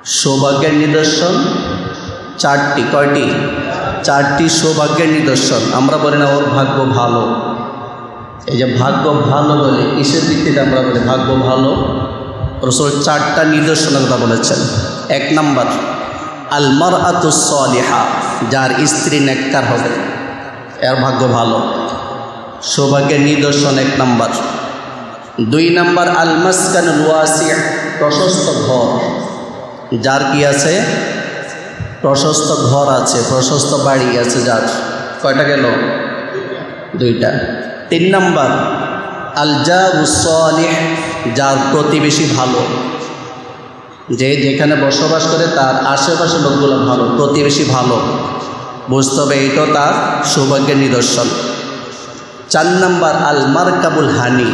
সৌভাগ্যের নিদর্শন চারটি। কয়টি? চারটি সৌভাগ্যের নিদর্শন। আমরা বলি না ওর ভাগ্য ভালো। এই যে ভাগ্য ভালো বলে কিসের ভিত্তিতে আমরা বলি ভাগ্য ভালো? রাসূল চারটা নিদর্শনের কথা বলেছেন। এক নাম্বার আল মারআতুস সালিহা, যার স্ত্রী নেককার হবে এর ভাগ্য ভালো, সৌভাগ্যের নিদর্শন এক নাম্বার। দুই নাম্বার আল মাসকানুল ওয়াসি', প্রশস্ত ঘর, যার কি আছে? প্রশস্ত ঘর আছে, প্রশস্ত বাড়ি আছে যার। কয়টা গেল? দুইটা। তিন নাম্বার আল জারুস সালিহ, যার প্রতিবেশী ভালো, যে যেখানে বসবাস করে তার আশেপাশে লোকগুলো ভালো, প্রতিবেশী ভালো, বুঝতে হবে এটাও তার সৌভাগ্যের নিদর্শন। চার নাম্বার আল মারকাবুল হানি,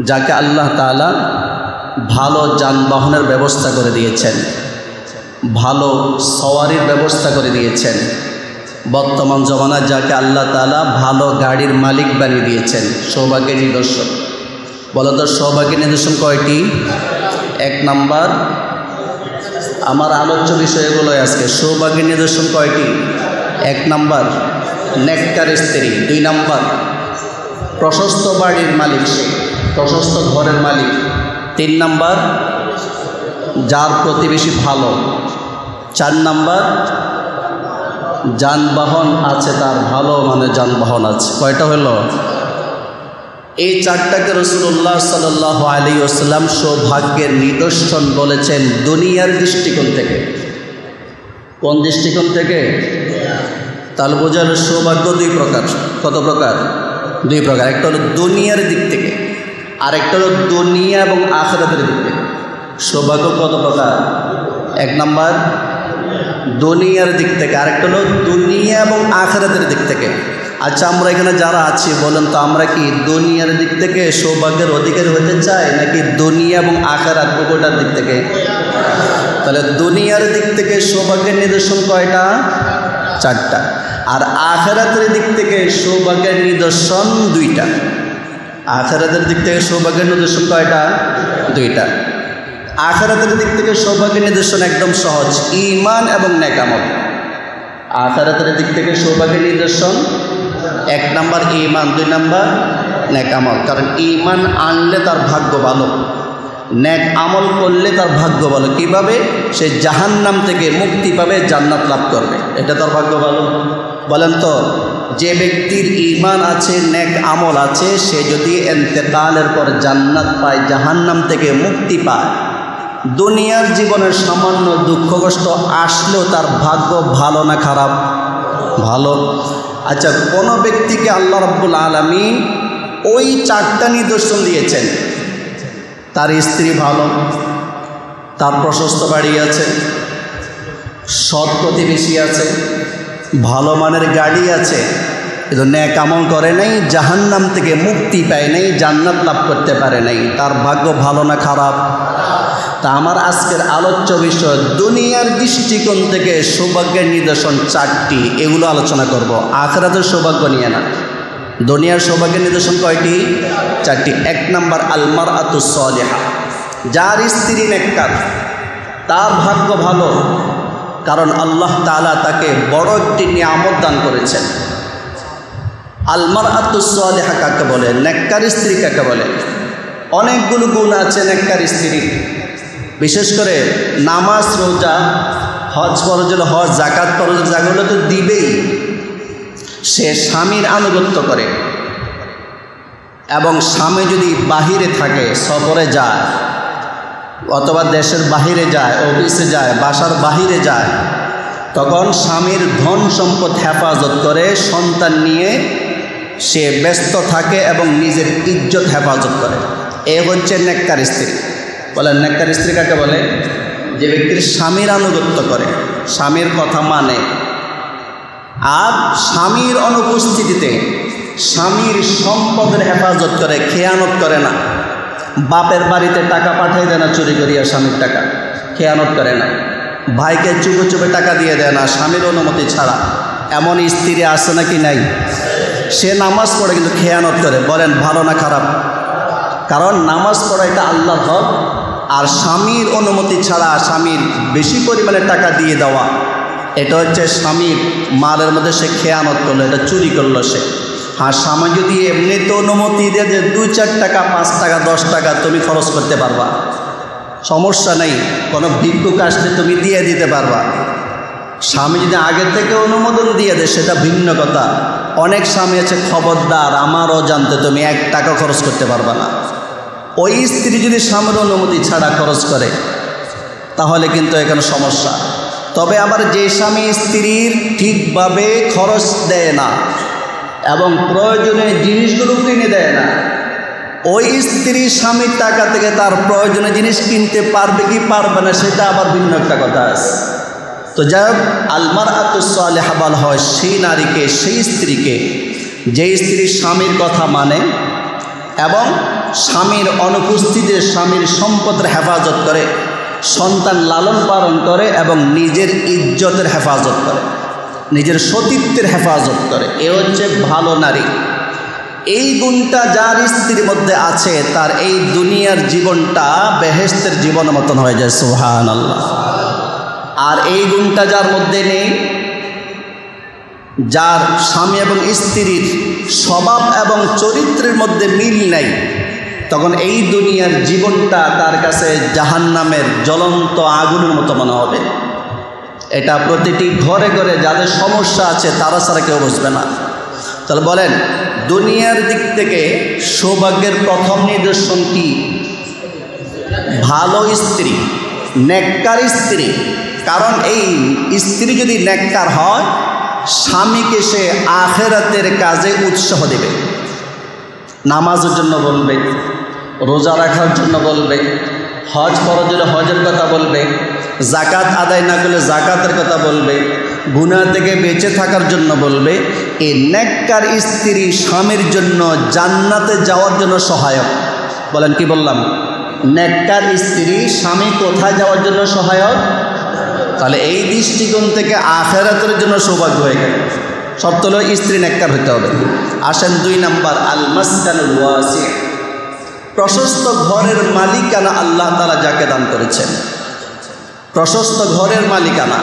যাকে আল্লাহ তাআলা ভালো যানবাহনের ব্যবস্থা করে দিয়েছেন, ভালো সওয়ারির ব্যবস্থা করে দিয়েছেন। বর্তমান জমানায় যাকে আল্লাহ তাআলা ভালো গাড়ির মালিক বানিয়ে দিয়েছেন, সৌভাগ্যের নিদর্শন। বলো তো সৌভাগ্যের নিদর্শন কয়টি? এক নাম্বার, আমার আলোচ্য বিষয় এগুলো আজকে। সৌভাগ্যের নিদর্শন কয়টি? এক নাম্বার নেককার স্ত্রী, দুই নাম্বার প্রশস্ত বাড়ির মালিক, সে প্রশস্ত ঘরের মালিক, তিন নাম্বার যার প্রতিবেশী ভালো, চার নাম্বার যানবাহন আছে তার, ভালো মানে যানবাহন আছে। কয়টা হলো? এই চারটাকে রাসূলুল্লাহ সাল্লাল্লাহু আলাইহি ওয়াসাল্লাম সৌভাগ্যের নিদর্শন বলেছেন দুনিয়ার দৃষ্টিকোণ থেকে। কোন দৃষ্টিকোণ থেকে? তাহলে বোঝা গেল সৌভাগ্য দুই প্রকার। কত প্রকার? দুই প্রকার। একটা হলো দুনিয়ার দিক থেকে, আর একটা হলো দুনিয়া এবং আখিরাতের দিক থেকে। সৌভাগ্য কত প্রকার? এক নাম্বার দুনিয়ার দিক থেকে, আরেকটা হলো দুনিয়া এবং আখিরাতের দিক থেকে। আচ্ছা, আমরা এখানে যারা আছি বলেন তো, আমরা কি দুনিয়ার দিক থেকে সৌভাগ্যের অধিকারী হতে চাই নাকি দুনিয়া এবং আখিরাত উভয়টার দিক থেকে? তাহলে দুনিয়ার দিক থেকে সৌভাগ্যের নিদর্শন কয়টা? চারটা। আর আখিরাতের দিক থেকে সৌভাগ্যের নিদর্শন দুইটা। আখিরাতের দিক থেকে সৌভাগ্যের নিদর্শন কয়টা? দুইটা। আখিরাতের দিক থেকে সৌভাগ্যের নিদর্শন একদম সহজ, ঈমান এবং নেক আমল। আখিরাতের দিক থেকে সৌভাগ্যের নিদর্শন এক নাম্বার ঈমান, দুই নাম্বার নেক আমল। কারণ ঈমান আনলে তার ভাগ্য ভালো, নেক আমল করলে তার ভাগ্য ভালো। কিভাবে? সে জাহান্নাম থেকে মুক্তি পাবে, জান্নাত লাভ করবে, এটা তার ভাগ্য ভালো। বলেন তো, যে ব্যক্তির ঈমান আছে, নেক আমল আছে, সে যদি ইন্তেকালের পর জান্নাত পায়, জাহান্নাম থেকে মুক্তি পায়, দুনিয়ার জীবনের সামান্য দুঃখ কষ্ট আসলেও তার ভাগ্য ভালো না খারাপ? ভালো। আচ্ছা, কোনো ব্যক্তিকে আল্লাহ রাব্বুল আলামিন ওই চারটা নিদর্শন দিয়েছেন, তার স্ত্রী ভালো, তার প্রশস্ত বাড়ি আছে, সৎ প্রতিবেশী আছে, ভালো মানের গাড়ি আছে, কিন্তু নেক আমল করে নাই, জাহান্নাম থেকে মুক্তি পায় নাই, জান্নাত লাভ করতে পারে নাই, তার ভাগ্য ভালো না খারাপ? তা আমার আজকের আলোচ্য বিষয় দুনিয়ার দৃষ্টিকোণ থেকে সৌভাগ্যের নিদর্শন চারটি, এগুলো আলোচনা করব। আখিরাতের সৌভাগ্য নিয়ে না, দুনিয়ার সৌভাগ্যের নিদর্শন কয়টি? চারটি। এক নাম্বার আল মারআতুস সালিহা, যার স্ত্রী নেককার, তার ভাগ্য ভালো, কারণ আল্লাহ তাআলা তাকে বড় একটি নিয়ামত দান করেছেন। আল মারআতুস সালিহা কাকে বলে? নেককার স্ত্রী কাকে বলে? অনেকগুলো গুণ আছে নেককার স্ত্রীর। বিশেষ করে নামাজ, রোজা, হজ ফরজ হলে হজ, যাকাত ফরজ, যাগুলো তো দিবেই। সে স্বামীর আনুগত্য করে, এবং স্বামী যদি বাহিরে থাকে, সফরে যায়, অথবা দেশের বাহিরে যায়, অফিসে যায়, বাসার বাহিরে যায়, তখন স্বামীর ধন সম্পদ হেফাজত করে, সন্তান নিয়ে সে ব্যস্ত থাকে এবং নিজের ইজ্জত হেফাজত করে। এ হচ্ছে নেককার স্ত্রী। বলেন নেককার স্ত্রী কাকে বলে? যে ব্যক্তির স্বামীর আনুগত্য করে, স্বামীর কথা মানে, আর স্বামীর অনুপস্থিতিতে স্বামীর সম্পদের হেফাজত করে, খেয়ানত করে না। বাপের বাড়িতে টাকা পাঠিয়ে দেয় না চুরি করিয়া, স্বামীর টাকা খেয়ানত করে না। ভাইকে চুপে চুপে টাকা দিয়ে দেয় না স্বামীর অনুমতি ছাড়া। এমন স্ত্রী আছে নাকি? নাই। সে নামাজ পড়ে কিন্তু খেয়ানত করে। বলেন ভালো না খারাপ? কারণ নামাজ পড়া এটা আল্লাহর হক, আর স্বামীর অনুমতি ছাড়া স্বামীর বেশি পরিমাণে টাকা দিয়ে দেওয়া, এটা হচ্ছে স্বামীর মালের মধ্যে সে খেয়ানত করলো, এটা চুরি করলো সে। আর স্বামী যদি এমনিতে অনুমতি দিয়ে যে 2-4 টাকা 5 টাকা 10 টাকা তুমি খরচ করতে পারবা, সমস্যা নেই, কোনো ভিক্ষুক আসলে তুমি দিয়ে দিতে পারবা। স্বামী যদি আগে থেকে অনুমোদন দিয়ে দেয় সেটা ভিন্ন কথা। অনেক স্বামী আছে খবরদার আমারও জানতে তুমি 1 টাকা খরচ করতে পারবা না। ওই স্ত্রী যদি স্বামীর অনুমতি ছাড়া খরচ করে তাহলে কিন্তু এখানে সমস্যা। তবে আবার যে স্বামী স্ত্রীর ঠিকভাবে খরচ দেয় না এবং প্রয়োজনীয় জিনিসগুলো কিনে দেয় না, ওই স্ত্রী স্বামীর টাকা থেকে তার প্রয়োজনীয় জিনিস কিনতে পারবে কি পারবে না সেটা আবার ভিন্ন একটা কথা আছে। তো যাই হোক, আলমারআতুস সালিহা বলা হয় সেই নারীকে, সেই স্ত্রীকে যে স্ত্রী স্বামীর কথা মানে এবং স্বামীর অনুপস্থিতিতে স্বামীর সম্পদের হেফাজত করে, সন্তান লালন পালন করে এবং নিজের ইজ্জতের হেফাজত করে, নিজের সতীত্বের হেফাজত করে। এ হচ্ছে ভালো নারী। এই গুণটা যার স্ত্রীর মধ্যে আছে তার এই দুনিয়ার জীবনটা বেহেশতের জীবনের মতন হয়ে যায়। সুবহানাল্লাহ। আর এই গুণটা যার মধ্যে নেই, যার স্বামী এবং স্ত্রীর স্বভাব এবং চরিত্রের মধ্যে মিল নাই, তখন এই দুনিয়ার জীবনটা তার কাছে জাহান্নামের জ্বলন্ত আগুনের মতো মনে হবে। এটা প্রতিটি ঘরে ঘরে যাদের সমস্যা আছে তারা ছাড়া কেউ বুঝবে না। তাহলে বলেন, দুনিয়ার দিক থেকে সৌভাগ্যের প্রথম নিদর্শন কি? ভালো স্ত্রী, নেককার স্ত্রী। কারণ এই স্ত্রী যদি নেককার হয়, স্বামীকে সে আখিরাতের কাজে উৎসাহ দেবে। নামাজের জন্য বলবে, রোজা রাখার জন্য বলবে, হজ ফরজের হজের কথা বলবে, জাকাত আদায় না করলে জাকাতের কথা বলবে, গুনাহ থেকে বেঁচে থাকার জন্য বলবে। এই নেককার স্ত্রী স্বামীর জন্য জান্নাতে যাওয়ার জন্য সহায়ক। বলেন, কি বললাম? নেককার স্ত্রী স্বামী কোথায় যাওয়ার জন্য সহায়ক? তাহলে এই দৃষ্টিকোণ থেকে আখিরাতের জন্য সৌভাগ্য হয়ে গেল। শর্ত হলো স্ত্রী নেককার হতে হবে। আসেন 2 নাম্বার, আল মাসকানুল ওয়াসি। প্রশস্ত ঘরের মালিকানা আল্লাহ তাআলা যাকে দান করেছেন, প্রশস্ত ঘরের মালিকানা।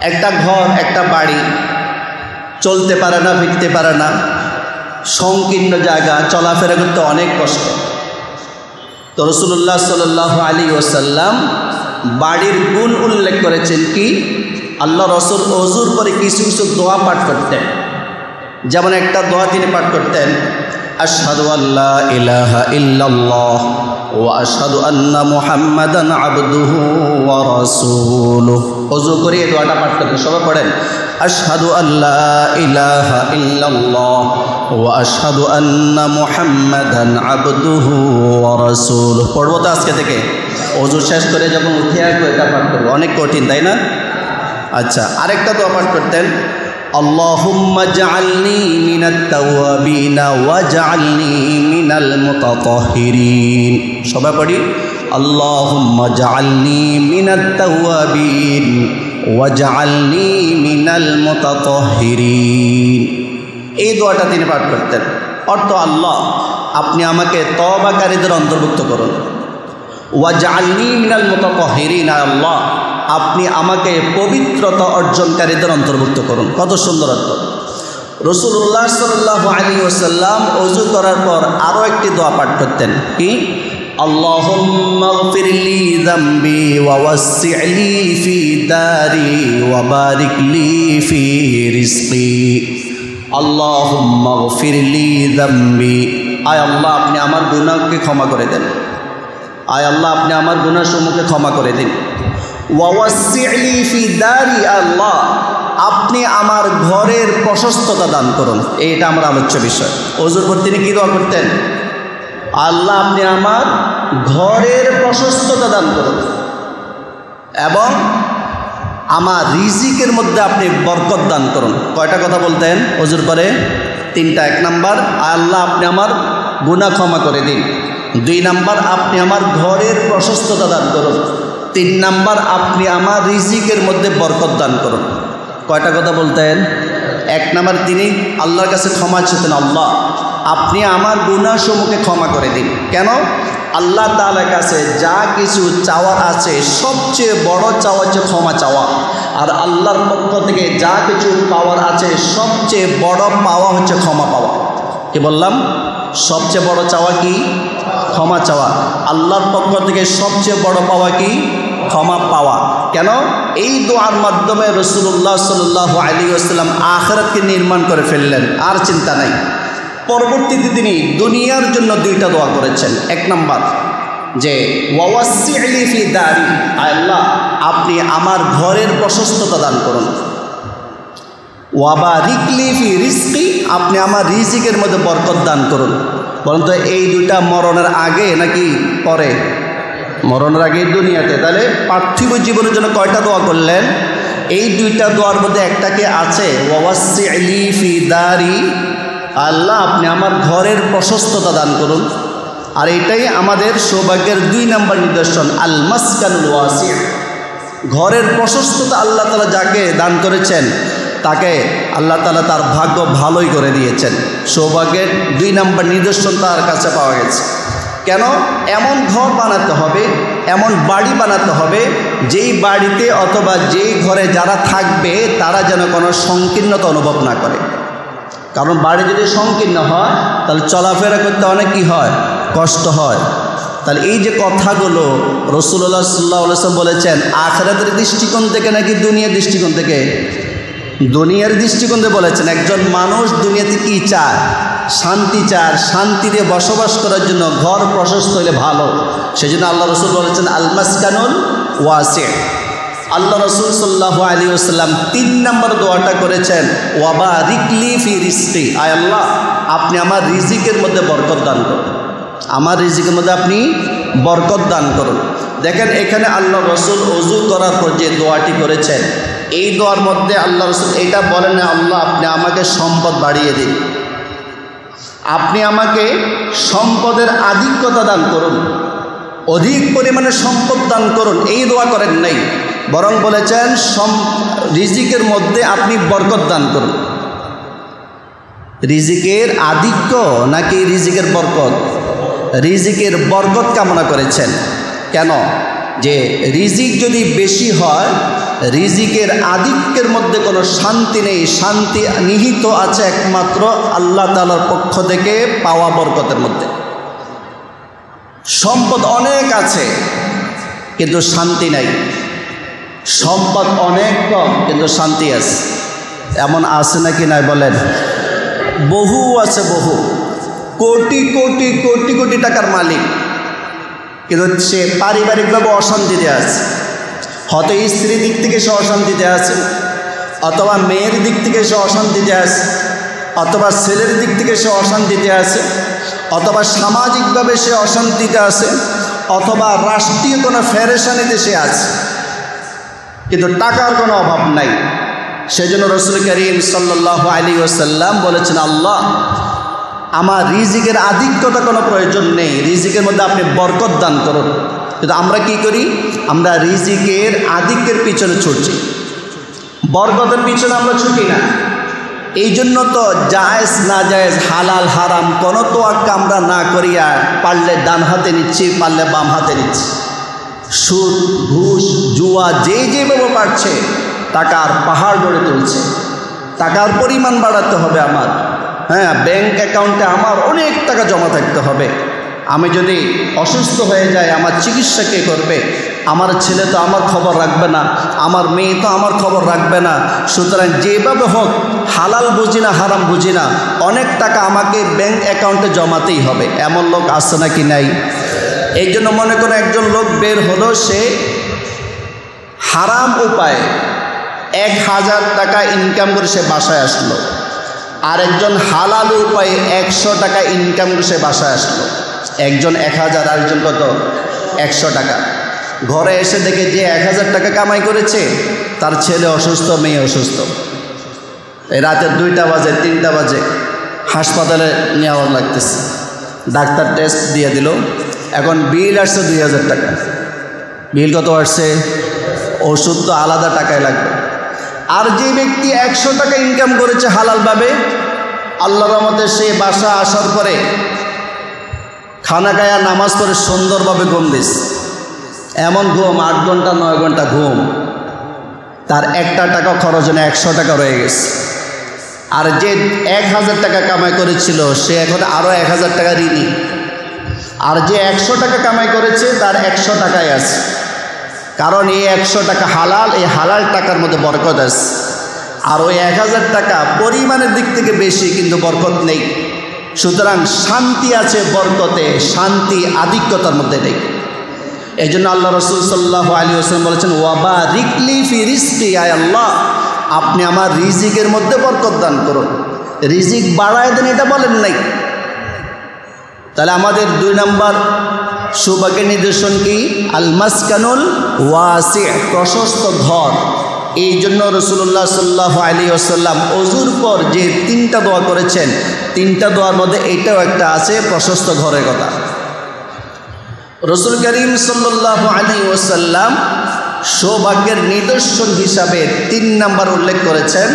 একটা ঘর, একটা বাড়ি চলতে পারে না, ফিরতে পারে না, সংকীর্ণ জায়গা, চলাফেরা করতে অনেক কষ্ট। তো রাসূলুল্লাহ সাল্লাল্লাহু আলাইহি ওয়াসাল্লাম বাড়ির গুণ উল্লেখ করেছেন কি? আল্লাহ রাসূল ওযুর পরে কিছু কিছু দোয়া পাঠ করতেন। যেমন একটা দোয়া তিনি পাঠ করতেন, আশহাদু আল্লা ইলাহা ইল্লাল্লাহ ওয়া আশহাদু আন্না মুহাম্মাদান আবদুহু ওয়া রাসূলুহু। ওযু করে এই দোয়াটা পাঠ করতেন। সবাই পড়েন, আশহাদু আল্লা ইলাহা ইল্লাল্লাহ ওয়া আশহাদু আন্না মুহাম্মাদান আবদুহু ওয়া রাসূলুহু। পড়বো তো আজকে থেকে? ওযু শেষ করে যখন উঠে আসবো এটা পাঠ করবো। অনেক কঠিন, তাই না? আচ্ছা, আরেকটা দোয়া পাঠ করতেন, আল্লাহুম্মা জাআলনি মিনাত তাওয়াবিনা ওয়া জাআলনি মিনাল মুতাতাহহিরিন। সবাই পড়ি, আল্লাহুম্মা জাআলনি মিনাত তাওয়াবিন ওয়া জাআলনি মিনাল মুতাতাহহিরিন। এই দোয়াটা তিনি পাঠ করতেন। অর্থ, আল্লাহ আপনি আমাকে তওবাকারীদের অন্তর্ভুক্ত করুন। ওয়া জাআলনি মিনাল মুতাতাহহিরিন, আল্লাহ আপনি আমাকে পবিত্রতা অর্জনকারীদের অন্তর্ভুক্ত করুন। কত সুন্দর অর্থ। রাসূলুল্লাহ সাল্লাল্লাহু আলাইহি ওয়াসাল্লাম ওযু করার পর আরও একটি দোয়া পাঠ করতেন, কি? আল্লাহুম্মা গফিরলি যামবি ওয়া ওয়াসসি'লি ফি দারি ওয়া বারিক লি ফি রিজকি। আল্লাহুম্মা গফিরলি যামবি, আয় আল্লাহ আপনি আমার গুনাহকে ক্ষমা করে দেন। আয় আল্লাহ আপনি আমার গুনাহসমূহকে ক্ষমা করে দিন। ওয়াসি'লি ফি দারি, আল্লাহ আপনি আমার ঘরের প্রশস্ততা দান করুন। এইটা আমার আলোচ্য বিষয়। ওযুর পর তিনি কি দোয়া করতেন? আল্লাহ আপনি আমার ঘরের প্রশস্ততা দান করুন এবং আমার রিজিকের মধ্যে আপনি বরকত দান করুন। কয়টা কথা বলতেন ওযুর পরে? 3টা। 1 নাম্বার, আল্লাহ আপনি আমার গুনাহ ক্ষমা করে দিন। 2 নাম্বার, আপনি আমার ঘরের প্রশস্ততা দান করুন। 3 নাম্বার, আপনি আমার রিজিকের মধ্যে বরকত দান করুন। কয়টা কথা বলতেন? 1 নাম্বার, তিনি আল্লাহর কাছে ক্ষমা চেতেন, আল্লাহ আপনি আমার গুনাহসমূহকে ক্ষমা করে দিন। কেন? আল্লাহ তাআলার কাছে যা কিছু চাওয়ার আছে সবচেয়ে বড় চাওয়া হচ্ছে ক্ষমা চাওয়া, আর আল্লাহর পক্ষ থেকে যা কিছু পাওয়ার আছে সবচেয়ে বড় পাওয়া হচ্ছে ক্ষমা পাওয়া। কি বললাম? সবচেয়ে বড় চাওয়া কি? ক্ষমা চাওয়া। আল্লাহর পক্ষ থেকে সবচেয়ে বড় পাওয়া কি? ক্ষমা পাওয়া। কেন? এই দোয়ার মাধ্যমে রাসূলুল্লাহ সাল্লাল্লাহু আলাইহি ওয়াসাল্লাম আখিরাতকে নির্মাণ করে ফেললেন, আর চিন্তা নাই। পরবর্তীতে তিনি দুনিয়ার জন্য দুইটা দোয়া করেছেন। এক নাম্বার যে ওয়াওয়াসি'লি ফি দারি, আল্লাহ আপনি আমার ঘরের প্রশস্ততা দান করুন। ওয়াবারিকলি ফি রিজকি, আপনি আমার রিজিকের মধ্যে বরকত দান করুন। বলুন তো এই দুইটা মরণের আগে নাকি পরে? মরণের আগে দুনিয়াতে। তাহলে পার্থিব জীবনের জন্য কয়টা দোয়া করলেন? এই দুইটা দোয়ার মধ্যে একটাকে আছে ওয়াওয়াসি'লি ফি দারি, আল্লাহ আপনি আমার ঘরের প্রশস্ততা দান করুন। আর এটাই আমাদের সৌভাগ্যের 2 নম্বর নিদর্শন, আল মাসকানুল ওয়াসি'। ঘরের প্রশস্ততা আল্লাহ তাআলা যাকে দান করেছেন তাকে আল্লাহ তাআলা তার ভাগ্য ভালোই করে দিয়েছেন। সৌভাগ্যের 2 নম্বর নিদর্শন তার কাছে পাওয়া গেছে। কেন? এমন ঘর বানাতে হবে, এমন বাড়ি বানাতে হবে, যেই বাড়িতে অথবা যেই ঘরে যারা থাকবে তারা যেন কোনো সংকীর্ণতা অনুভব না করে। কারণ বাড়ি যদি সংকীর্ণ হয় তাহলে চলাফেরা করতে অনেক কি হয়? কষ্ট হয়। তাহলে এই যে কথাগুলো রাসূলুল্লাহ সাল্লাল্লাহু আলাইহি ওয়াসাল্লাম বলেছেন আখিরাতের দৃষ্টিকোণ থেকে নাকি দুনিয়ার দৃষ্টিকোণ থেকে? দুনিয়ার দৃষ্টিকোণ থেকে বলেছেন। একজন মানুষ দুনিয়াতে কি চায়? শান্তি চায়। শান্তিতে বসবাস করার জন্য ঘর প্রশস্ত হলে ভালো। সেজন্য আল্লাহ রাসূল বলেছেন আল মাসকানুল ওয়াসি'। আল্লাহ রাসূল সাল্লাল্লাহু আলাইহি ওয়াসাল্লাম 3 নম্বর দোয়াটা করেছেন ওয়াবারিকলি ফি রিজকি, আয় আল্লাহ আপনি আমার রিজিকের মধ্যে বরকত দান করুন। আমার রিজিকের মধ্যে আপনি বরকত দান করুন। দেখেন এখানে আল্লাহ রাসূল ওযু করার পর যে দোয়াটি করেছেন, এই দোয়ার মধ্যে আল্লাহ রাসূল এটা বলেন না আল্লাহ আপনি আমাকে সম্পদ বাড়িয়ে দিন, আপনি আমাকে সম্পদের আধিক্যতা দান করুন, অধিক পরিমাণে সম্পদ দান করুন, এই দোয়া করেন নাই। বরং বলেছেন রিজিকের মধ্যে আপনি বরকত দান করুন। রিজিকের আধিক্য নাকি রিজিকের বরকত? রিজিকের বরকত কামনা করেছেন। কেন? যে রিজিক যদি বেশি হয়, রিজিকের আধিক্যের মধ্যে কোনো শান্তি নেই। শান্তি নিহিত আছে একমাত্র আল্লাহ তাআলার পক্ষ থেকে পাওয়া বরকতের মধ্যে। সম্পদ অনেক আছে কিন্তু শান্তি নাই, সম্পদ অনেক কম কিন্তু শান্তি আছে। এমন আছে নাকি নাই বলেন? বহু আছে, বহু কোটি কোটি কোটি কোটি টাকার মালিক, কিন্তু সে পারিবারিকভাবে অশান্তিতে আছে। হয়তো স্ত্রীর দিক থেকে সে অশান্তিতে আছে, অথবা মেয়ের দিক থেকে সে অশান্তিতে আছে, অথবা ছেলের দিক থেকে সে অশান্তিতে আছে, অথবা সামাজিকভাবে সে অশান্তিতে আছে, অথবা রাষ্ট্রীয় কোনো ফেরেশানিতে সে আছে, কিন্তু টাকার কোনো অভাব নাই। সেজন্য রাসূল করিম সাল্লাল্লাহু আলাইহি ওয়াসাল্লাম বলেছেন আল্লাহ আমার রিজিকের আধিক্যতা কোনো প্রয়োজন নেই, রিজিকের মধ্যে আপনি বরকত দান করুন। কিন্তু আমরা কি করি? আমরা রিজিকের আধিক্যের পিছনে ছুটছি, বরকতের পিছনে আমরা ছুটি না। এই জন্য তো জায়েজ না জায়েজ, হালাল হারাম কোনো তোয়াক্কা আমরা না করিয়া পারলে ডান হাতে নিচ্ছি, পারলে বাম হাতে নিচ্ছি। সুদ, ঘুষ, জুয়া যেভাবে পারছে টাকার পাহাড় গড়ে তুলছে। টাকার পরিমাণ বাড়াতে হবে আমার, হ্যাঁ, ব্যাংক অ্যাকাউন্টে আমার অনেক টাকা জমা থাকতে হবে। আমি যদি অসুস্থ হয়ে যাই আমার চিকিৎসা কে করবে? আমার ছেলে তো আমার খবর রাখবে না, আমার মেয়ে তো আমার খবর রাখবে না। সুতরাং যেভাবে হোক হালাল বুঝি না হারাম বুঝি না, অনেক টাকা আমাকে ব্যাংক অ্যাকাউন্টে জমাতেই হবে। এমন লোক আছে নাকি নাই? এই জন্য মনে করো একজন লোক বের হলো, সে হারাম উপায়ে 1000 টাকা ইনকাম করে সে বাসায় আসলো, আর একজন হালাল উপায়ে 100 টাকা ইনকাম করে সে বাসায় আসলো। একজন 1000, আরেকজন কত? 100 টাকা। ঘরে এসে দেখে যে 1000 টাকা কামাই করেছে তার ছেলে অসুস্থ, মেয়ে অসুস্থ, এই রাতের 2টা বাজে 3টা বাজে হাসপাতালে নেওয়া লাগতেছে। ডাক্তার টেস্ট দিয়ে দিল, এখন বিল আসছে 2000 টাকা। বিল কত আসছে? ওষুধ তো আলাদা টাকায় লাগবে। আর যে ব্যক্তি 100 টাকা ইনকাম করেছে হালালভাবে, আল্লাহর রহমতে সে বাসা আসার পরে খানা খায়া নামাজ পড়ে সুন্দরভাবে ঘুম দিস, এমন ঘুম 8 ঘন্টা 9 ঘন্টা ঘুম, তার একটা টাকা খরচ না 100 টাকা রয়ে গেছে। আর যে 1000 টাকা কামাই করেছিল সে এখন আরও 1000 টাকা ঋণী। আর যে 100 টাকা কামাই করেছে তার 100 টাকাই আছে, কারণ এই 100 টাকা হালাল, এই হালাল টাকার মধ্যে বরকত আছে। আর ওই 1000 টাকা পরিমাণের দিক থেকে বেশি, কিন্তু বরকত নেই। সুতরাং শান্তি আছে বরকতে, শান্তি আধিক্যতার মধ্যে নেই। এই জন্য আল্লাহ রসুল সাল্লাল্লাহু আলাইহি ওয়াসাল্লাম বলেছেন, ওয়াবারিক লি ফি রিজকি, আয় আল্লাহ আপনি আমার রিজিকের মধ্যে বরকত দান করুন, রিজিক বাড়ায় দেন এটা বলেন নাই। তাহলে আমাদের 2 নম্বর সৌভাগ্যের নিদর্শন কি? আল মাসকানুল ওয়াসি, প্রশস্ত ঘর। এই জন্য রাসূলুল্লাহ সাল্লাল্লাহু আলাইহি ওয়াসাল্লাম ওযুর পর যে 3টা দোয়া করেছেন, 3টা দোয়ার মধ্যে এইটাও একটা আছে, প্রশস্ত ঘরের কথা। রাসূল করিম সাল্লাল্লাহু আলাইহি ওয়াসাল্লাম সৌভাগ্যের নিদর্শন হিসাবে 3 নম্বর উল্লেখ করেছেন,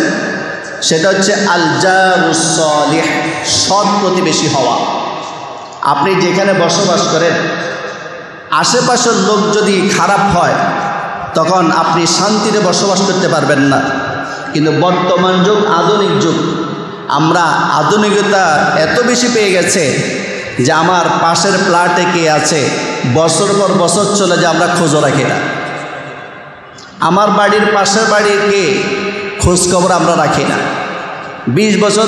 সেটা হচ্ছে আল জারুস সালিহ, সৎ প্রতিবেশী হওয়া। আপনি যেখানে বসবাস করেন আশেপাশের লোক যদি খারাপ হয় তখন আপনি শান্তিতে বসবাস করতে পারবেন না। কিন্তু বর্তমান যুগ আধুনিক যুগ, আমরা আধুনিকতা এত বেশি পেয়ে গেছে যে আমার পাশের ফ্ল্যাটে কে আছে বছর পর বছর চলে যায়, আমরা খোঁজও রাখি না। আমার বাড়ির পাশের বাড়ির কে খোঁজখবর আমরা রাখি না। 20 বছর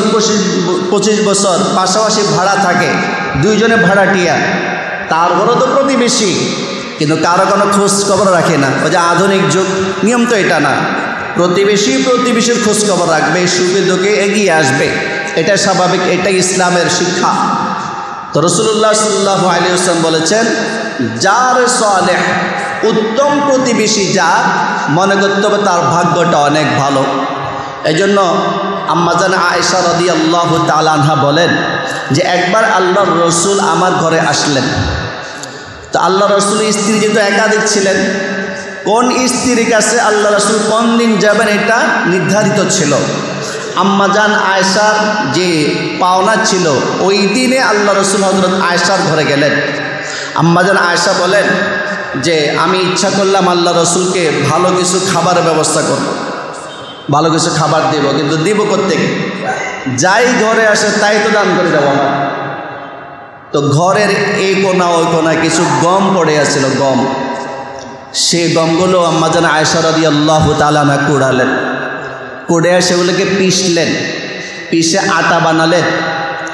25 বছর পাশাপাশি ভাড়া থাকে, 2 জনে ভাড়াটিয়া, তারপরও তো প্রতিবেশী, কিন্তু কারো কোনো খোঁজ খবর রাখে না। ওই যে আধুনিক যুগ, নিয়ম তো এটা না। প্রতিবেশী প্রতিবেশীর খোঁজ খবর রাখবে, সুখে দুঃখে এগিয়ে আসবে, এটা স্বাভাবিক, এটা ইসলামের শিক্ষা। তো রাসূলুল্লাহ সাল্লাল্লাহু আলাইহি ওয়াসাল্লাম বলেছেন, যার সালেহ, উত্তম প্রতিবেশী যার, মনে করতে হবে তার ভাগ্যটা অনেক ভালো। এই জন্য আম্মাজান আয়েশা রাদিয়াল্লাহু তাআলা আনহা বলেন যে একবার আল্লাহর রসুল আমার ঘরে আসলেন। তো আল্লাহ রসুলের স্ত্রী যেহেতু একাধিক ছিলেন, কোন স্ত্রীর কাছে আল্লাহ রসুল কোন দিন যাবেন এটা নির্ধারিত ছিল। আম্মাজান আয়েশার যে পাওনা ছিল, ওই দিনে আল্লাহ রসুল হযরত আয়েশার ঘরে গেলেন। আম্মাজান আয়েশা বলেন যে আমি ইচ্ছা করলাম আল্লাহ রসুলকে ভালো কিছু খাবারের ব্যবস্থা করব, ভালো কিছু খাবার দেব, কিন্তু দিব কোত্থেকে? যাই ঘরে আসে তাই তো দান করে দেবো আমার। তো ঘরের এই কোনা ওই কোনায় কিছু গম পড়ে আছিল, গম। সেই গমগুলো আম্মাজান আয়েশা রাদিয়াল্লাহু তাআলা আনহা কুড়ালেন, কুড়ে সেগুলোকে পিষলেন, পিষে আটা বানালেন,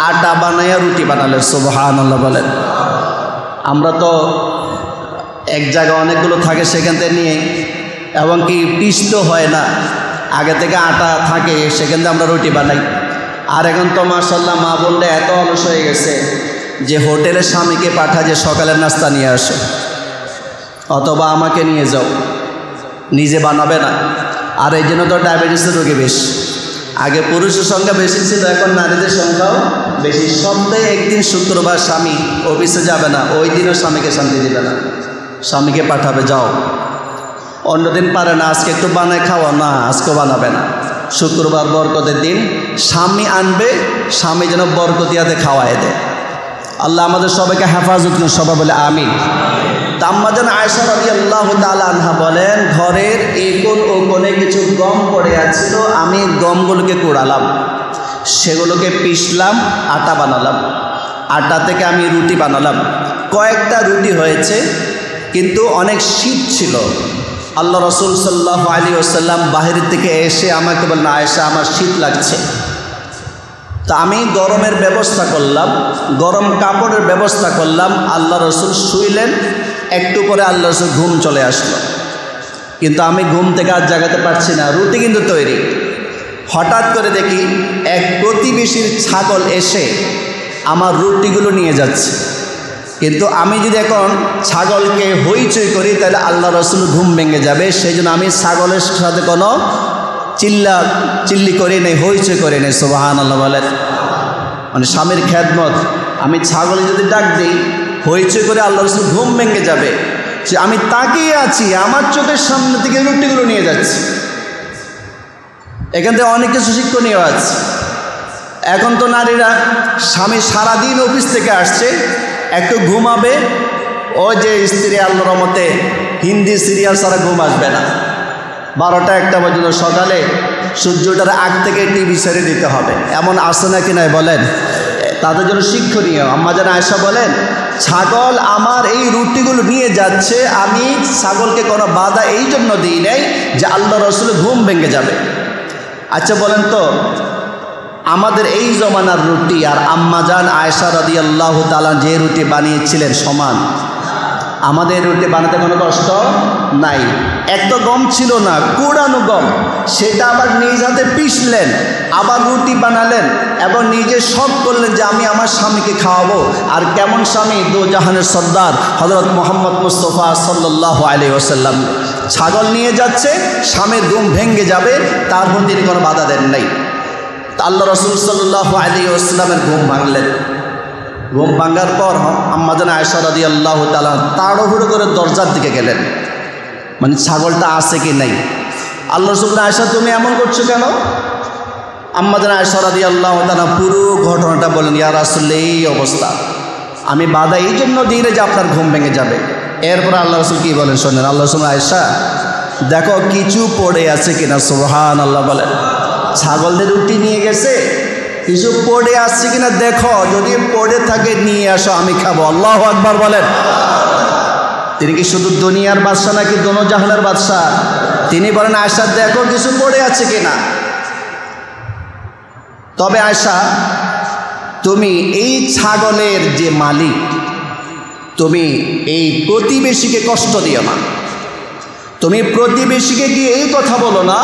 আটা বানাইয়া রুটি বানালেন। সুবহানাল্লাহ বলেন। আমরা তো এক জায়গায় অনেকগুলো থাকে, সেখান থেকে নিয়ে, এবং কি পিষতে হয় না, আগে থেকে আটা থাকে, সেখান থেকে আমরা রুটি বানাই। আর এখন তো মাশাআল্লাহ মা বোনরা এত অলস হয়ে গেছে যে হোটেলে স্বামীকে পাঠায় যে সকালের নাস্তা নিয়ে আসে, অথবা আমাকে নিয়ে যাও, নিজে বানাবে না। আর এই জন্য তো ডায়াবেটিসের রোগী বেশি। আগে পুরুষের সংখ্যা বেশি ছিল, এখন নারীদের সংখ্যাও বেশি। সপ্তাহে একদিন শুক্রবার স্বামী অফিসে যাবে না, ওই দিনও স্বামীকে শান্তি দিবে না, স্বামীকে পাঠাবে যাও। অন্যদিন পারে না, আজকে একটু বানায় খাওয়া, না আজকেও বানাবে না। শুক্রবার বরকতের দিন স্বামী আনবে, স্বামী যেন বরকতিয়াতে খাওয়ায় দেয়। আল্লাহ আমাদের সবাইকে হেফাজত করুন, সবাই বলে আমিন। আম্মাজান আয়েশা রাদিয়াল্লাহু তাআলা আনহা বলেন, ঘরের এই কোণ ও কোণে কিছু গম পড়ে আছিল, আমি গমগুলোকে কুড়ালাম, সেগুলোকে পিষলাম, আটা বানালাম, আটা থেকে আমি রুটি বানালাম। কয়েকটা রুটি হয়েছে, কিন্তু অনেক শীত ছিল। আল্লাহ রসুল সাল্লাল্লাহু আলাইহি ওয়াসাল্লাম বাহির থেকে এসে আমাকে বললেন, আয়েশা আমার শীত লাগছে। তা আমি গরমের ব্যবস্থা করলাম, গরম কাপড়ের ব্যবস্থা করলাম। আল্লাহ রসুল শুইলেন, একটু পরে আল্লাহ রসুল ঘুম চলে আসলো, কিন্তু আমি ঘুম থেকে আর জাগাতে পারছি না, রুটি কিন্তু তৈরি। হঠাৎ করে দেখি এক প্রতিবেশীর ছাগল এসে আমার রুটিগুলো নিয়ে যাচ্ছে। কিন্তু আমি যদি এখন ছাগলকে হইচই করি তাহলে আল্লাহ রসুল ঘুম ভেঙে যাবে, সেই জন্য আমি ছাগলের সাথে কোনো চিল্লি করি নেই, হইচই করি নেই। সুবহানাল্লাহ বলেন। মানে স্বামীর খেদমত, আমি ছাগলে যদি ডাক দিই, হইচই করে আল্লাহ রসুল ঘুম ভেঙে যাবে। সে আমি তাকিয়ে আছি, আমার চোখের সামনে থেকে রুটিগুলো নিয়ে যাচ্ছে। এখান থেকে অনেক কিছু শিক্ষণীয় আছে। এখন তো নারীরা, স্বামী সারাদিন অফিস থেকে আসছে, একটু ঘুমাবে, ওই যে স্ত্রী আল্লাহর রহমতে হিন্দি সিরিয়াল ছাড়া ঘুম আসবে না, 12টা 1টা পর্যন্ত সকালে সূর্যটার আগ থেকে টিভি ছেড়ে দিতে হবে, এমন আসে নাকি নাই বলেন? তাদের জন্য শিক্ষণীয়। আম্মা জান আয়েশা বলেন, ছাগল আমার এই রুটিগুলো নিয়ে যাচ্ছে, আমি ছাগলকে কোনো বাধা এই জন্য দিই নাই যে আল্লাহ রসুল ঘুম ভেঙে যাবে। আচ্ছা বলেন তো, আমাদের এই জমানার রুটি আর আম্মা জান আয়েশা রাদিয়াল্লাহু তাআলা যে রুটি বানিয়েছিলেন সমান? আমাদের রুটি বানাতে কোনো কষ্ট নাই। এত গম ছিল না, কুড়ানো গম, সেটা আবার নিজ হাতে পিষলেন, আবার রুটি বানালেন এবং নিজে শখ করলেন যে আমি আমার স্বামীকে খাওয়াবো। আর কেমন স্বামী? দো জাহানের সর্দার হযরত মুহাম্মদ মুস্তাফা সাল্লাল্লাহু আলাইহি ওয়াসাল্লাম। ছাগল নিয়ে যাচ্ছে, স্বামীর ঘুম ভেঙে যাবে, তারপর তিনি কোনো বাধা দেন নাই। আল্লাহ রাসূল সাল্লাল্লাহু আলাইহি ওয়াসাল্লামের ঘুম ভাঙলেন। ঘুম ভাঙার পর আম্মা জান আয়েশা রাদিয়াল্লাহু তাআলা তাড়াহুড়ো করে দরজার দিকে গেলেন, মানে ছাগলটা আছে কি নাই। আল্লাহ রাসূল, আয়েশা তুমি এমন করছো কেন? আম্মা জান আয়েশা রাদিয়াল্লাহু তাআলা পুরো ঘটনাটা বলেন, ইয়া রাসূল এই অবস্থা, আমি বাধা এই জন্য দিই যে আপনার ঘুম ভেঙে যাবে। এরপর আল্লাহ রাসূল কি বলেন শোনেন। আল্লাহ রাসূল, আয়েশা দেখো কিছু পড়ে আছে কিনা, সুবহানাল্লাহ বলেন। ছাগলদের রুটি নিয়ে গেছে, কিছু পড়ে আসছে কিনা দেখো, যদি পড়ে থাকে নিয়ে আসো, আমি খাবো। আল্লাহু আকবার বলেন। তিনি কি শুধু দুনিয়ার বাদশা নাকি দোনো জাহানের বাদশা? তিনি বলেন, আয়েশা দেখো কিছু পড়ে আছে কিনা। তবে আয়েশা, তুমি এই ছাগলের যে মালিক, তুমি এই প্রতিবেশীকে কষ্ট দিও না। তুমি প্রতিবেশীকে গিয়ে এই কথা বলো না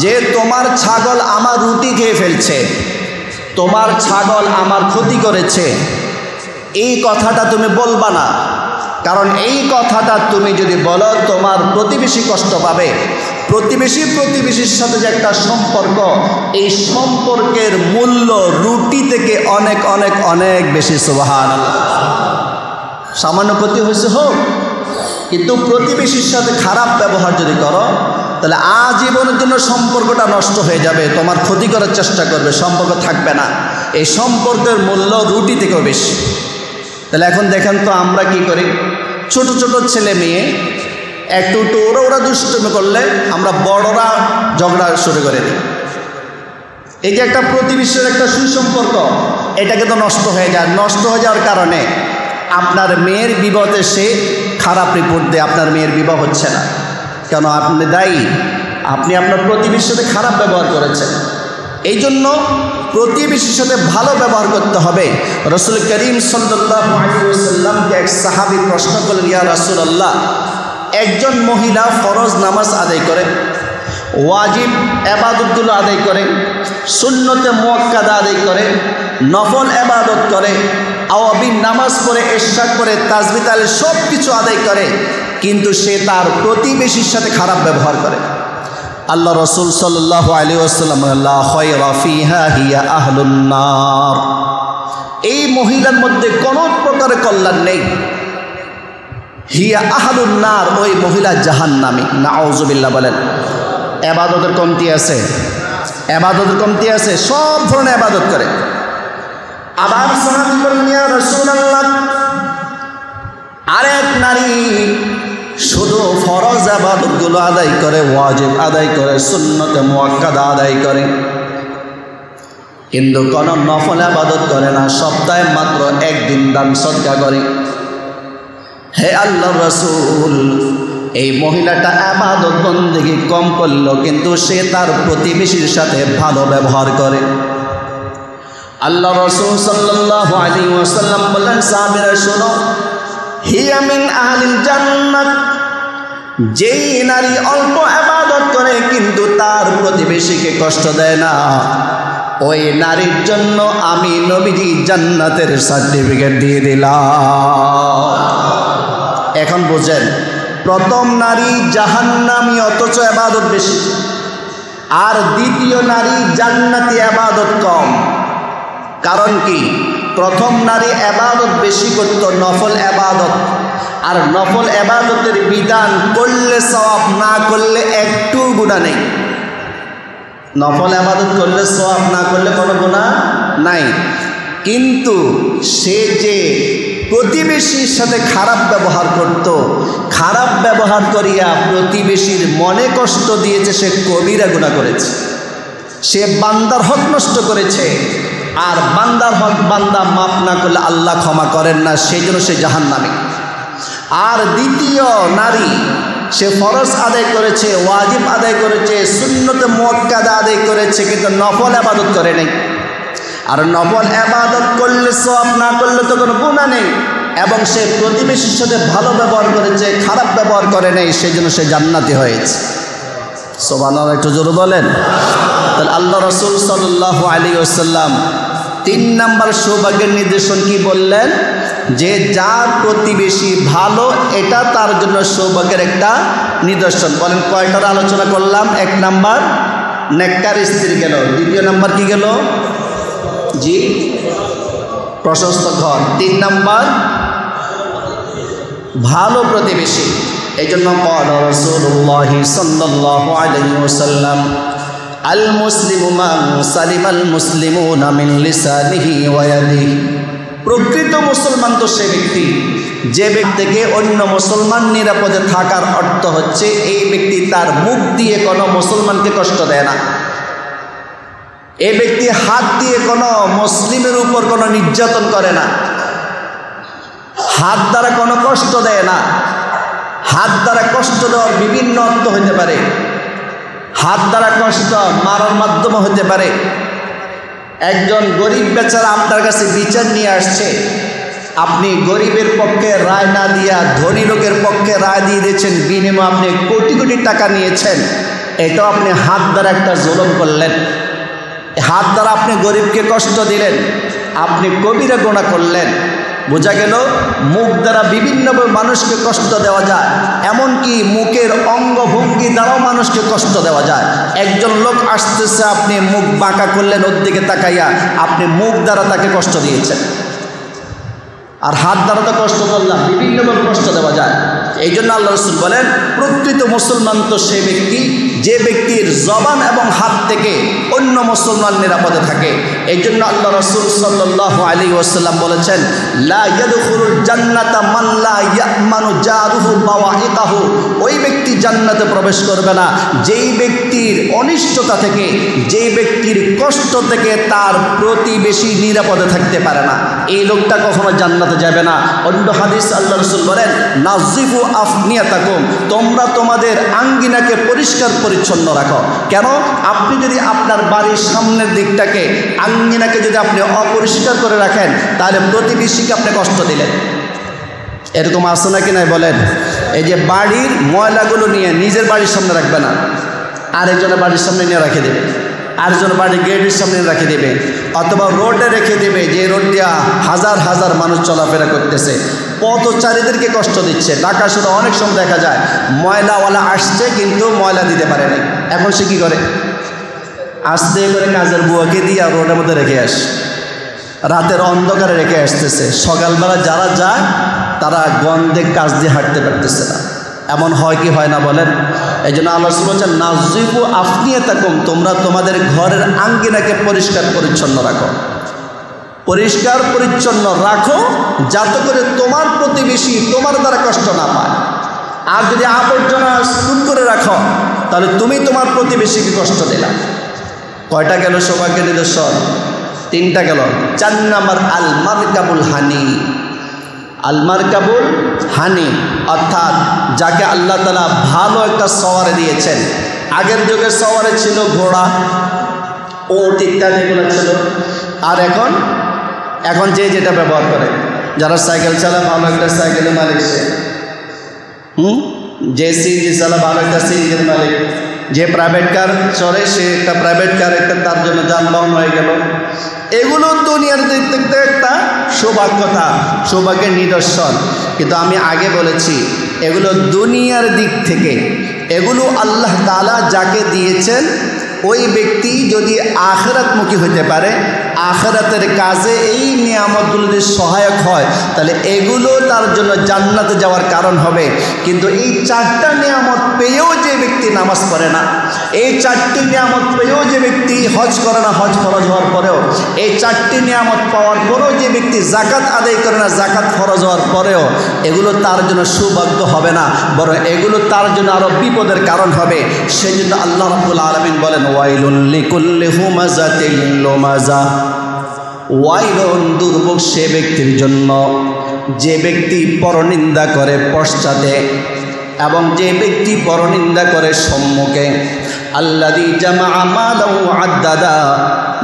যে তোমার ছাগল আমার রুটি খেয়ে ফেলছে, তোমার ছাগল আমার ক্ষতি করেছে। এই কথাটা তুমি বলবা না, কারণ এই কথাটা তুমি যদি বলো তোমার প্রতিবেশী কষ্ট পাবে। প্রতিবেশীর সাথে যে একটা সম্পর্ক, এই সম্পর্কের মূল্য রুটি থেকে অনেক অনেক অনেক বেশি। সুবহানাল্লাহ। সামান্য ক্ষতি হয়েছে হোক, কিন্তু প্রতিবেশীর সাথে খারাপ ব্যবহার যদি করো তাহলে আজীবনের জন্য সম্পর্কটা নষ্ট হয়ে যাবে, তোমার ক্ষতি করার চেষ্টা করবে, সম্পর্ক থাকবে না। এই সম্পর্কের মূল্য রুটি থেকেও বেশি। তাহলে এখন দেখেন তো আমরা কি করি, ছোট ছোট ছেলে মেয়ে একটু ওরা দুষ্টুমি করলে আমরা বড়রা ঝগড়া শুরু করে দিই। এই যে একটা প্রতিবেশীর একটা সুসম্পর্ক, এটাকে তো নষ্ট হয়ে যায়। নষ্ট হয়ে যাওয়ার কারণে আপনার মেয়ের বিবাহতে সে খারাপ রিপোর্ট দেয়, আপনার মেয়ের বিবাহ হচ্ছে না কেন? আপনি দায়ী, আপনি আপনার প্রতিবেশীর সাথে খারাপ ব্যবহার করেছেন। এই জন্য প্রতিবেশীর সাথে ভালো ব্যবহার করতে হবে। রাসূল করিম সাল্লাল্লাহু আলাইহি ওয়াসাল্লামকে এক সাহাবী প্রশ্ন করলেন, ইয়া রাসূলুল্লাহ, একজন মহিলা ফরজ নামাজ আদায় করে, ওয়াজিব ইবাদতগুলো আদায় করে, সুন্নতে মুআক্কাদা আদায় করে, নফল ইবাদত করে, আওয়াবিন নামাজ পড়ে, ইশরাক করে, তাসবিহ তাহলিল সব কিছু আদায় করে, কিন্তু সে তার প্রতিবেশীর সাথে খারাপ ব্যবহার করে। আল্লাহ রাসূল সাল্লাল্লাহু আলাইহি ওয়াসাল্লাম, লা খায়রা ফিহা হিয়া আহলুন নার, এই মহিলার মধ্যে কোনো প্রকারের কল্যাণ নেই। হিয়া আহলুন নার, ওই মহিলা জাহান্নামী। নাউযুবিল্লাহ বলেন। ইবাদতের কমতি আছে, ইবাদতের কমতি আছে, সব ধরনের ইবাদত করে। আবার সাহাবী বলেন, ইয়া রাসূলুল্লাহ, আরেক নারী শুধু ফরজ ইবাদতগুলো আদায় করে, ওয়াজিব আদায় করে, সুন্নতে মুআক্কাদা আদায় করে, কিন্তু কোনো নফল ইবাদত করে না, সপ্তাহে মাত্র একদিন দান সদকা করে। হে আল্লাহর রাসূল, এই মহিলাটা ইবাদত বন্দেগী কম করলো, কিন্তু সে তার প্রতিবেশীর সাথে ভালো ব্যবহার করে। আল্লাহ রাসূল সাল্লাল্লাহু আলাইহি ওয়াসাল্লাম বললেন, সাহাবীরা শোনো, হিয়া মিন আহলিল জান্নাত, যেই নারী অল্প ইবাদত করে কিন্তু তার প্রতিবেশীকে কষ্ট দেয় না, ওই নারীর জন্য আমি নবীজি জান্নাতের সার্টিফিকেট দিয়ে দিলাম। এখন বুঝেন, প্রথম নারী জাহান্নামী অথচ ইবাদত বেশি, আর দ্বিতীয় নারী জান্নাতি ইবাদত কম। কারণ কি? প্রথম নারী ইবাদত বেশি করত, নফল ইবাদত, আর নফল ইবাদতের বিধান করলে সওয়াব, না করলে একটু গুনাহ নেই। নফল ইবাদত করলে সওয়াব, না করলে কোনো গুনাহ নাই। কিন্তু সে যে প্রতিবেশীর সাথে খারাপ ব্যবহার করত, খারাপ ব্যবহার করিয়া প্রতিবেশীর মনে কষ্ট দিয়েছে, সে কবিরা গুনাহ করেছে, সে বান্দার হক নষ্ট করেছে। আর বান্দার হক বান্দা মাফ না করলে আল্লাহ ক্ষমা করেন না, সেই জন্য সে জাহান্নামী। আর দ্বিতীয় নারী, সে ফরজ আদায় করেছে, ওয়াজিব আদায় করেছে, সুন্নতে মুআক্কাদা আদায় করেছে, কিন্তু নফল ইবাদত করে নাই। আর নফল ইবাদত করলে সওয়াব, না করলে তো কোনো গুনাহ নেই। এবং সে প্রতিবেশীর সাথে ভালো ব্যবহার করেছে, খারাপ ব্যবহার করে নাই, সেই জন্য সে জান্নাতি হয়েছে। সুবহানাল্লাহ, একটু জোরে বলেন। তাহলে আল্লাহ রাসূল সাল্লাল্লাহু আলাইহি ওয়াসাল্লাম 3 নাম্বার সৌভাগ্যের নির্দেশন কি বললেন? যে যার প্রতিবেশী ভালো, এটা তার জন্য সৌভাগ্যের একটা নিদর্শন। বলেন কয়টার আলোচনা করলাম? 1 নাম্বার নেককার স্ত্রী গেল, দ্বিতীয় নাম্বার কি গেল? জি, প্রশস্ত ঘর। 3 নাম্বার ভালো প্রতিবেশী। এই জন্য ক্বালা রাসূলুল্লাহ সাল্লাল্লাহু আলাইহি ওয়াসাল্লাম, আল মুসলিমু মান সালিমাল মুসলিমুনা মিন লিসানিহি ওয়া ইয়াদিহি। প্রকৃত মুসলমান তো সে ব্যক্তি যে ব্যক্তিকে অন্য মুসলমান নিরাপদে থাকার অর্থ হচ্ছে এই ব্যক্তি তার মুখ দিয়ে কোনো মুসলমানকে কষ্ট দেয় না, এই ব্যক্তি হাত দিয়ে কোনো মুসলিমের উপর কোনো নির্যাতন করে না, হাত দ্বারা কোনো কষ্ট দেয় না। হাত দ্বারা কষ্ট দেওয়ার বিভিন্ন অর্থ হতে পারে, হাত দ্বারা কষ্ট মারার মাধ্যমে হতে পারে। একজন গরিব বেচারা আপনার কাছে বিচার নিয়ে আসছে, আপনি গরিবের পক্ষে রায় না দিয়া ধনী লোকের পক্ষে রায় দিয়ে দিয়েছেন, বিনিময়ে আপনি কোটি কোটি টাকা নিয়েছেন, এটাও আপনি হাত দ্বারা একটা জুলুম করলেন। হাত দ্বারা আপনি গরিবকে কষ্ট দিলেন, আপনি কবিরা গুনাহ করলেন। বোঝা গেল মুখ দ্বারা বিভিন্নভাবে মানুষকে কষ্ট দেওয়া যায়, এমনকি মুখের অঙ্গভঙ্গি দ্বারাও মানুষকে কষ্ট দেওয়া যায়। একজন লোক আসতেছে, আপনি মুখ বাঁকা করলেন, ওর দিকে তাকাইয়া আপনি মুখ দ্বারা তাকে কষ্ট দিয়েছেন। আর হাত দ্বারা তো কষ্ট করলাম, বিভিন্নভাবে কষ্ট দেওয়া যায়। এই জন্য আল্লাহ রাসূল বলেন প্রকৃত মুসলমান তো সে ব্যক্তি যে ব্যক্তির জবান এবং হাত থেকে অন্য মুসলমান নিরাপদে থাকে। এই জন্য আল্লাহ রাসূল সাল্লাল্লাহু আলাইহি ওয়াসাল্লাম বলেছেন, লা ইয়াদখুলুল জান্নাতা মান লা ইয়ামানু জারুহু বাওয়াইকাহু। ওই ব্যক্তি জান্নাতে প্রবেশ করবে না যেই ব্যক্তির অনিষ্টতা থেকে, যেই ব্যক্তির কষ্ট থেকে তার প্রতিবেশী নিরাপদে থাকতে পারে না, এই লোকটা কখনো জান্নাতে যাবে না। অন্য হাদিস আল্লাহ রাসূল বলেন, নাযিফু আফনিয়াতাকুম, তোমরা তোমাদের আঙ্গিনাকে পরিষ্কার পরিচ্ছন্ন রাখো। কেন? আপনি যদি আপনার বাড়ির সামনের দিকটাকে, আঙ্গিনাকে যদি আপনি অপরিষ্কার করে রাখেন, তাহলে প্রতিবেশীকে আপনি কষ্ট দিলেন। এরকম আছে নাকি নাই বলেন? এই যে বাড়ির ময়লাগুলো নিয়ে নিজের বাড়ির সামনে রাখবে না, আরেকজনের বাড়ির সামনে নিয়ে রেখে দেবে, আরেকজন বাড়ির গেটের সামনে রেখে দেবে, অথবা রোডে রেখে দেবে, যে রোড দিয়া হাজার হাজার মানুষ চলাফেরা করতেছে, পথচারীদেরকে কষ্ট দিচ্ছে। ঢাকা শহরে অনেক সময় দেখা যায় ময়লাওয়ালা আসছে কিন্তু ময়লা দিতে পারে না, এখন সে কী করে? আস্তে করে কাজের বুয়াকে দিয়ে রোডের মধ্যে রেখে আসে, রাতের অন্ধকারে রেখে আসতেছে। সকালবেলা যারা যায় তারা গন্ধে কাজ দিয়ে হাঁটতে পারতেছে না। এমন হয় কি হয় না বলেন? এই জন্য আল্লাহ রাসূল বলেছেন, নাযিফু আফনিয়াতাকুম, তোমরা তোমাদের ঘরের আঙ্গিনাকে পরিষ্কার পরিচ্ছন্ন রাখো। পরিষ্কার পরিচ্ছন্ন রাখো যাতে করে তোমার প্রতিবেশী তোমার দ্বারা কষ্ট না পায়। আর যদি আবর্জনা স্তূপ করে রাখো তাহলে তুমি তোমার প্রতিবেশীকে কষ্ট দিলা। কয়টা গেল সৌভাগ্যের নিদর্শন? 3টা গেল। 4 নাম্বার আল মারকাবুল হানি। আল মারকাবুল হানি অর্থাৎ যাকে আল্লাহ তাআলা ভালো একটা সওয়ারে দিয়েছেন। আগের যুগে সওয়ারে ছিল ঘোড়া, উট ইত্যাদি এগুলো ছিল। আর এখন যে যেটা ব্যবহার করে, যারা সাইকেল চালায় ভালো একটা সাইকেলের মালিক সে, যে সিএনজি চালায় ভালো একটা সিএনজির মালিক, যে প্রাইভেট কার চলে সে একটা প্রাইভেট কার একটা তার জন্য যানবাহন হয়ে গেল। এগুলো দুনিয়ার দিক থেকে একটা সৌভাগ্যতা, সৌভাগ্যের নিদর্শন। কিন্তু আমি আগে বলেছি এগুলো দুনিয়ার দিক থেকে, এগুলো আল্লাহ তাআলা যাকে দিয়েছেন ওই ব্যক্তি যদি আখিরাতমুখী হতে পারে, আখিরাতের কাজে এই নিয়ামতগুলো যদি সহায়ক হয় তাহলে এগুলো তার জন্য জান্নাতে যাওয়ার কারণ হবে। কিন্তু এই 4টা নিয়ামত পেয়েও যে ব্যক্তি না নামাজ পড়ে না, এই 4টি নিয়ামত পেয়েও যে ব্যক্তি হজ করে না, হজ ফরজ হওয়ার পরেও, এই 4টি নিয়ামত পাওয়ার পরেও যে ব্যক্তি যাকাত আদায় করে না, যাকাত ফরজ হওয়ার পরেও, এগুলো তার জন্য সৌভাগ্য হবে না, বরং এগুলো তার জন্য আরও বিপদের কারণ হবে। সেই জন্য আল্লাহ রাব্বুল আলামিন বলেন, ওয়াইলুল লিকুল্লি হুমাযাতিল লুমাযা, ওয়াইলুন দুর্ভোগ সে ব্যক্তির জন্য যে ব্যক্তি পরনিন্দা করে পশ্চাতে এবং যে ব্যক্তি পরনিন্দা করে সম্মুখে, আল্লাযী জামাআ মালাহু আদ্দাদা,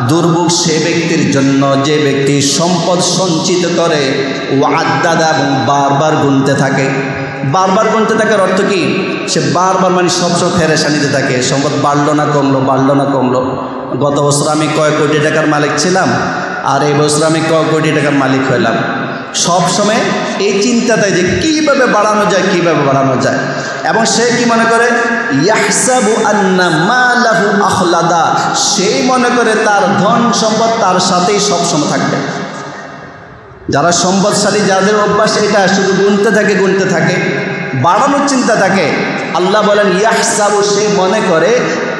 দুর্ভোগ সে ব্যক্তির জন্য যে ব্যক্তি সম্পদ সঞ্চিত করে ও আদ্দাদা এবং বারবার গুনতে থাকে। বারবার গুনতে থাকার অর্থ কি? সে বারবার মানে সবসময় ফেরেশানিতে থাকে, সম্পদ বাড়লো না কমলো, বাড়লো না কমলো। গত বছর আমি কয় কোটি টাকার মালিক ছিলাম, আর এই বছর আমি কয় কোটি টাকার মালিক হইলাম। সব সময় এই চিন্তাটাই যে কীভাবে বাড়ানো যায়, কীভাবে বাড়ানো যায়। এবং সে কি মনে করে, ইয়াহসাবু আন্না মালাহু আখলাদা, সেই মনে করে তার ধন সম্পদ তার সাথেই সবসময় থাকবে। যারা সম্পদশালী, যাদের অভ্যাস এটা, শুধু গুনতে থাকে, বাড়ানোর চিন্তা থাকে, আল্লাহ বলেন ইয়াহসাবু, সে মনে করে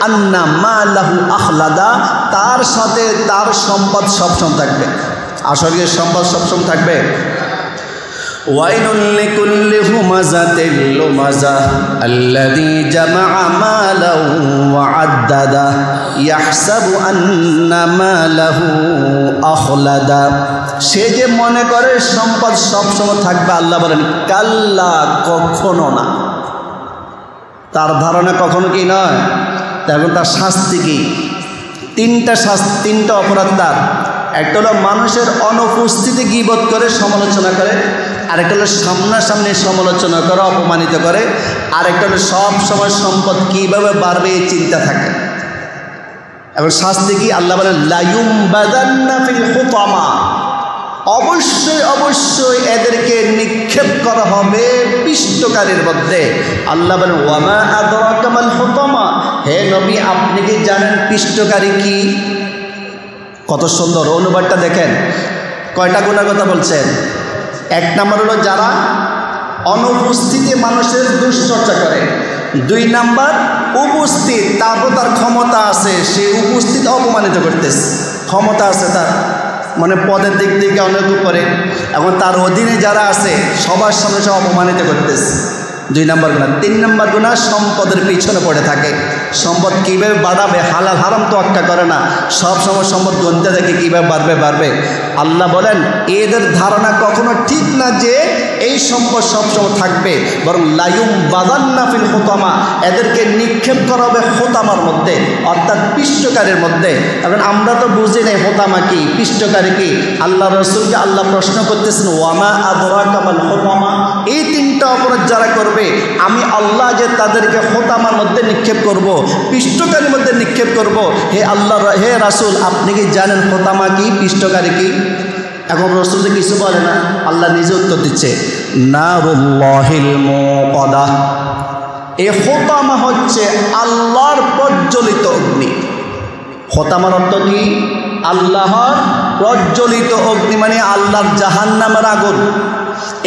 আন্না মালাহু আখলাদা, তার সাথে তার সম্পদ সবসময় থাকবে। আসলে সম্পদ সবসময় থাকবে? ওয়াইলুল লিকুল্লি হুমাযাতিল লুমাযা আল্লাযী জামাআ মালাহু ওয়া আদ্দাদা ইয়াহসাবু আন্না মালাহু আখলাদা, সে যে মনে করে সম্পদ সবসময় থাকবে, আল্লাহ বলেন কাল্লা, কখনো না। তার ধারণা কখনো কি নয়। এখন তার শাস্তি কি? তিনটা অপরাধ তার। একটা হলো মানুষের অনুপস্থিতি গীবত করে, সমালোচনা করে, আরেকটা হলো সামনাসামনি সমালোচনা করে, অপমানিত করে, আরেকটা হলো সব সময় সম্পদ কীভাবে বাড়বে এই চিন্তা থাকে। এবং শাস্তি কি? আল্লাহ বলেন লা ইউমবাদান্না ফিল হুতামা, অবশ্যই এদেরকে নিক্ষেপ করা হবে পিষ্টকারীর মধ্যে। আল্লাহ বলেন ওয়ামা আদরাকা মাল হুতামা, হে নবী আপনি কি জানেন পিষ্টকারী কি? কত সুন্দর অনুবাদটা দেখেন, কয়টা গুণের কথা বলছেন। 1 নম্বর হলো যারা অনুপস্থিতি মানুষের দুশ্চর্চা করে। 2 নম্বর উপস্থিত, তারপর তার ক্ষমতা আছে, সে উপস্থিত অপমানিত করতেছে, ক্ষমতা আছে তার, মানে পদের দিক থেকে অনেক উপরে, এবং তার অধীনে যারা আছে সবার সামনে সে অপমানিত করতেছে। 2 নম্বর গুণা। 3 নম্বর গুণা সম্পদের পিছনে পড়ে থাকে। সম্পদ কীভাবে বাড়াবে, হালাল হারাম তো একটা করে না, সব সময় সম্পদ গুনতে থাকে কীভাবে বাড়বে। আল্লাহ বলেন এদের ধারণা কখনো ঠিক না যে এই সম্পদ সবসময় থাকবে, বরং লায়ুম বাদান্না ফিল হুতামা, এদেরকে নিক্ষেপ করা হবে হোতামার মধ্যে, অর্থাৎ পিষ্টকারের মধ্যে। এখন আমরা তো বুঝি নাই হোতামা কি, পিষ্টকারী কি। আল্লাহ রসুলকে আল্লাহ প্রশ্ন করতেছেন ওয়ামা আদরাকা মাল হুতামা, এই 3টা অপরাধ যারা করবে আমি আল্লাহ যে তাদেরকে হোতামার মধ্যে নিক্ষেপ করব, পিষ্টকারীর মধ্যে নিক্ষেপ করব। হে আল্লাহ, হে রাসূল আপনি কি জানেন হোতামা কি, পিষ্টকারী কি? এখন রসুল যে কিছু বলে না, আল্লাহ নিজে উত্তর দিচ্ছে নারুল্লাহিল মুকাদা, এই হোতামা হচ্ছে আল্লাহর প্রজ্বলিত অগ্নি। হোতামার অর্থ কি? আল্লাহর প্রজ্বলিত অগ্নি, মানে আল্লাহর জাহান্নামের আগুন।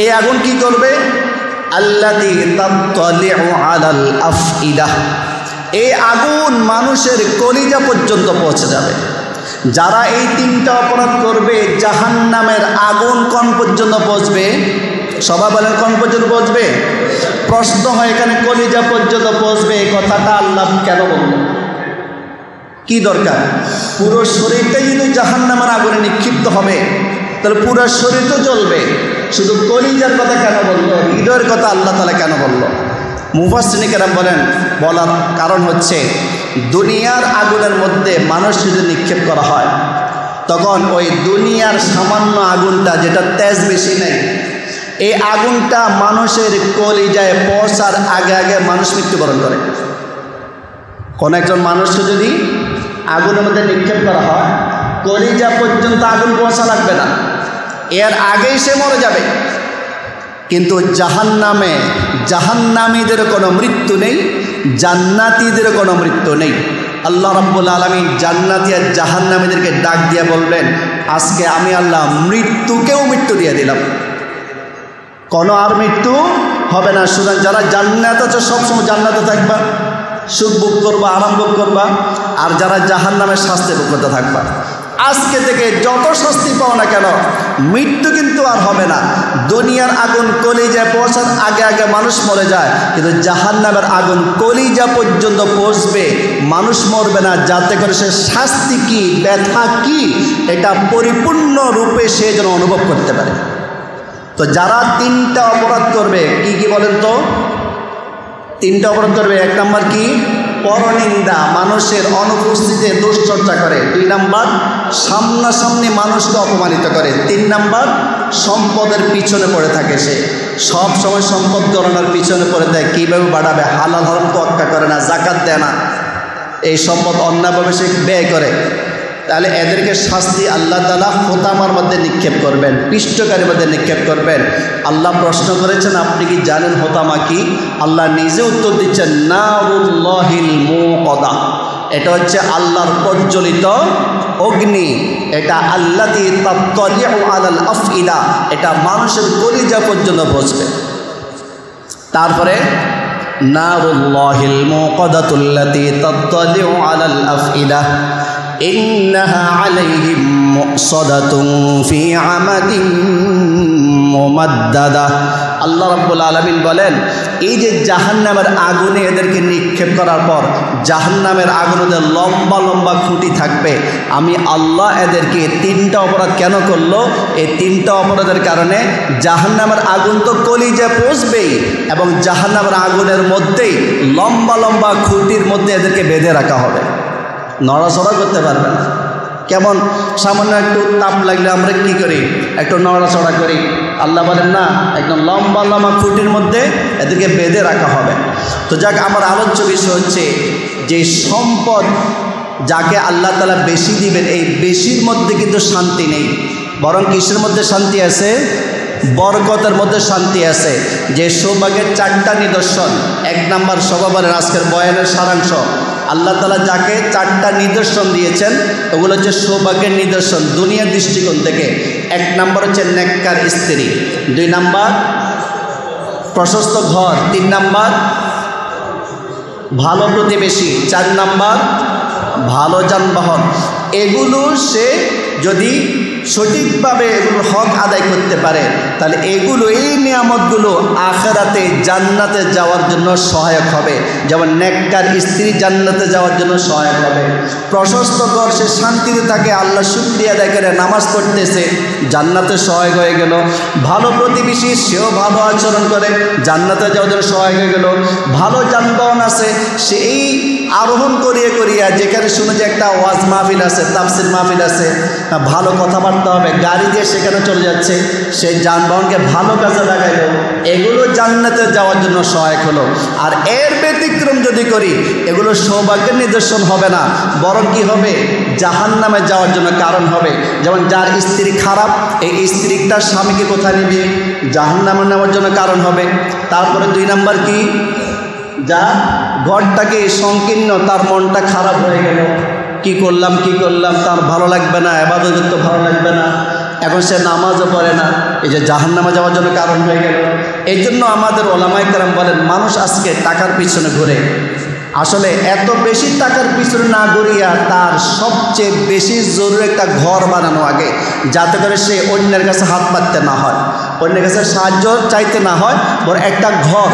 এই আগুন কি করবে? আল্লাযী তাত্তালিউ আলাল আফইদা, এই আগুন মানুষের কলিজা পর্যন্ত পৌঁছে যাবে। যারা এই 3টা অপরাধ করবে জাহান্নামের আগুন কোন পর্যন্ত পৌঁছবে? সবাই বলেন কোন পর্যন্ত পৌঁছবে? প্রশ্ন হয় এখানে কলিজা পর্যন্ত পৌঁছবে, এই কথাটা আল্লাহ কেন বললেন? কি দরকার? পুরো শরীরটাই যদি জাহান্নামের আগুনে নিক্ষিপ্ত হবে তাহলে পুরো শরীর তো জ্বলবে, শুধু কলিজার কথা কেন বললো, হৃদয়ের কথা আল্লাহ তাআলা কেন বললো? মুফাসসিরিন কেরাম বলেন বলার কারণ হচ্ছে দুনিয়ার আগুনের মধ্যে মানুষ যদি নিক্ষেপ করা হয় তখন ওই দুনিয়ার সামান্য আগুনটা, যেটা তেজ বেশি নেই, এই আগুনটা মানুষের কলিজায় পৌঁছার আগে মানুষ মৃত্যুবরণ করে। কোন একজন মানুষকে যদি আগুনের মধ্যে নিক্ষেপ করা হয়, কলিজা পর্যন্ত আগুন পৌঁছা লাগবে না, এর আগেই সে মরে যাবে। কিন্তু জাহান্নামীদের কোনো মৃত্যু নেই, জান্নাতীদের কোনো মৃত্যু নেই। আল্লাহ রাব্বুল আলামিন জান্নাতী আর জাহান্নামীদেরকে ডাক দিয়ে বলবেন আজকে আমি আল্লাহ মৃত্যুকেও মৃত্যু দিয়ে দিলাম, কোনো আর মৃত্যু হবে না। সুতরাং যারা জান্নাত আছে সবসময় জান্নাতে থাকবা, সুখ ভোগ করবা, আরাম ভোগ করবা, আর যারা জাহান্নামের শাস্তি ভোগ করতে থাকবা। আজকে থেকে যত শাস্তি পাও না কেন, মৃত্যু কিন্তু আর হবে না। দুনিয়ার আগুন কলিজায় পৌঁছার আগে আগে মানুষ মরে যায়, কিন্তু জাহান্নামের আগুন কলিজা পর্যন্ত পৌঁছবে, মানুষ মরবে না, যাতে করে সে শাস্তি কি, ব্যথা কি, এটা পরিপূর্ণ রূপে সে যেন অনুভব করতে পারে। তো যারা তিনটা অপরাধ করবে, কি কি বলেন তো? তিনটা অপরাধ করবে। এক নাম্বার কি? পরনিন্দা, মানুষের অনুপস্থিতিতে দুশ্চর্চা করে। 2 নাম্বার সামনাসামনি মানুষকে অপমানিত করে। 3 নাম্বার সম্পদের পিছনে পড়ে থাকে, সে সব সময় সম্পদ গণনার পিছনে পড়ে দেয়, কীভাবে বাড়াবে, হালাল হারাম তোয়াক্কা করে না, জাকাত দেয় না, এই সম্পদ অন্যায়ভাবে সে ব্যয় করে। তাহলে এদেরকে শাস্তি আল্লাহ তাআলা হোতামার মধ্যে নিক্ষেপ করবেন, পিষ্টকারীর মধ্যে নিক্ষেপ করবেন। আল্লাহ প্রশ্ন করেছেন, আপনি কি জানেন হোতামা কি? আল্লাহ নিজে উত্তর দিচ্ছেন, নারুল্লাহিল মুকাদা, এটা হচ্ছে আল্লাহর প্রজ্বলিত অগ্নি, এটা আল্লাতী তাত্তালিউ আলাল আফইদা, এটা মানুষের কলিজা পর্যন্ত পৌঁছবে। তারপরে নারুল্লাহিল মুকাদাতুল্লাতী তাত্তালিউ আলাল আফইদা ইন্নাহা আলাইহিম মুকসাদাতুন ফি আমাদিন মুমাদ্দাদা। আল্লাহ রাব্বুল আলামিন বলেন, এই যে জাহান্নামের আগুনে এদেরকে নিক্ষেপ করার পর, জাহান্নামের আগুনে লম্বা লম্বা খুঁটি থাকবে, আমি আল্লাহ এদেরকে 3টা অপরাধ কেন করলো? এই 3টা অপরাধের কারণে জাহান্নামের আগুন তো কলিজায় পৌঁছবেই, এবং জাহান্নামের আগুনের মধ্যেই লম্বা লম্বা খুঁটির মধ্যে এদেরকে বেঁধে রাখা হবে, নড়াচড়া করতে পারবে না। কেমন সামান্য একটু তাপ লাগলে আমরা কি করি? একটু নড়াচড়া করি। আল্লাহ বলেন না, একদম লম্বা লম্বা খুঁটির মধ্যে এদেরকে বেঁধে রাখা হবে। তো যাক, আমার আলোচ্য বিষয় হচ্ছে যে সম্পদ যাকে আল্লাহ তাআলা বেশি দিবেন, এই বেশির মধ্যে কিন্তু শান্তি নেই, বরং কিসের মধ্যে শান্তি আছে? বরকতের মধ্যে শান্তি আছে। যে সৌভাগ্যের 4টা নিদর্শন, 1 নাম্বার সবাবারের আজকের বয়ানের সারাংশ, আল্লাহ তাআলা যাকে 4টা নিদর্শন দিয়েছেন, ওগুলো হচ্ছে সৌভাগ্যের নিদর্শন দুনিয়ার দৃষ্টিকোণ থেকে। 1 নাম্বার হচ্ছে নেককার স্ত্রী, 2 নাম্বার প্রশস্ত ঘর, 3 নাম্বার ভালো প্রতিবেশী, 4 নাম্বার ভালো যানবাহন। এগুলো সে যদি সঠিকভাবে এগুলোর হক আদায় করতে পারে, তাহলে এগুলো, এই নিয়ামতগুলো আখিরাতে জান্নাতে যাওয়ার জন্য সহায়ক হবে। যেমন নেককার স্ত্রী জান্নাতে যাওয়ার জন্য সহায়ক হবে, প্রশস্ত ঘর, সে শান্তিতে থাকে, আল্লাহ শুকরিয়া আদায় করে নামাজ পড়তেছে, জান্নাতে সহায়ক হয়ে গেল। ভালো প্রতিবেশী, সেও ভালো আচরণ করে, জান্নাতে যাওয়ার জন্য সহায়ক হয়ে গেল। ভালো যানবাহন আছে, সেই আরোহণ করিয়ে করিয়া, যেখানে শুনে যে একটা ওয়াজ মাহফিল আছে, তাফসির মাহফিল আছে, ভালো কথাবার্তা হবে, গাড়ি দিয়ে সেখানে চলে যাচ্ছে, সেই যানবাহনকে ভালো কাজে লাগাইল, এগুলো জান্নাতে যাওয়ার জন্য সহায়ক হলো। আর এর ব্যতিক্রম যদি করি, এগুলো সৌভাগ্যের নিদর্শন হবে না, বরং কি হবে? জাহান্নামে যাওয়ার জন্য কারণ হবে। যেমন যার স্ত্রী খারাপ, এই স্ত্রীটা স্বামীকে কোথায় নিবে? জাহান্নামে নেওয়ার জন্য কারণ হবে। তারপরে 2 নাম্বার কি? যা ঘরটাকে সংকীর্ণ, তার মনটা খারাপ হয়ে গেল, কি করলাম, তার ভালো লাগবে না, ইবাদত করতে ভালো লাগবে না, এখন সে নামাজও পড়ে না, এই যে জাহান্নামে যাওয়ার জন্য কারণ হয়ে গেল। এই জন্য আমাদের ওলামায়ে কেরাম বলেন, মানুষ আজকে টাকার পিছনে ঘুরে, আসলে এত বেশি টাকার পিছনে না ঘুরিয়া তার সবচেয়ে বেশি জরুরি একটা ঘর বানানো আগে, যাতে করে সে অন্যের কাছে হাত পাততে না হয়, অন্যের কাছে সাহায্য চাইতে না হয়, বরং একটা ঘর,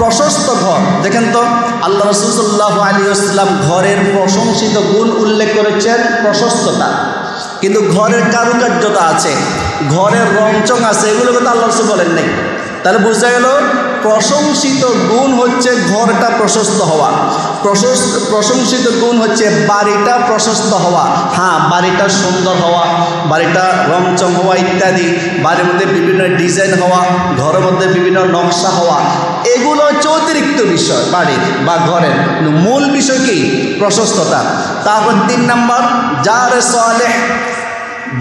প্রশস্ত ঘর। দেখেন তো, আল্লাহ রাসূল সাল্লাল্লাহু আলাইহি ওয়াসাল্লাম ঘরের প্রশংসিত গুণ উল্লেখ করেছেন প্রশস্ততা, কিন্তু ঘরের কারুকার্যতা আছে, ঘরের রংচং আছে, এগুলো কথা আল্লাহ রাসূল বলেন নাই। তাহলে বোঝা গেল প্রশংসিত গুণ হচ্ছে ঘরটা প্রশস্ত হওয়া, প্রশংসিত গুণ হচ্ছে বাড়িটা প্রশস্ত হওয়া, হ্যাঁ বাড়িটা সুন্দর হওয়া, বাড়িটা রংচং হওয়া ইত্যাদি, বাড়ির মধ্যে বিভিন্ন ডিজাইন হওয়া, ঘরের মধ্যে বিভিন্ন নকশা হওয়া, এগুলো হচ্ছে অতিরিক্ত বিষয় বাড়ির বা ঘরের। মূল বিষয় কি? প্রশস্ততা। তারপর 3 নাম্বার, যার সালেহ,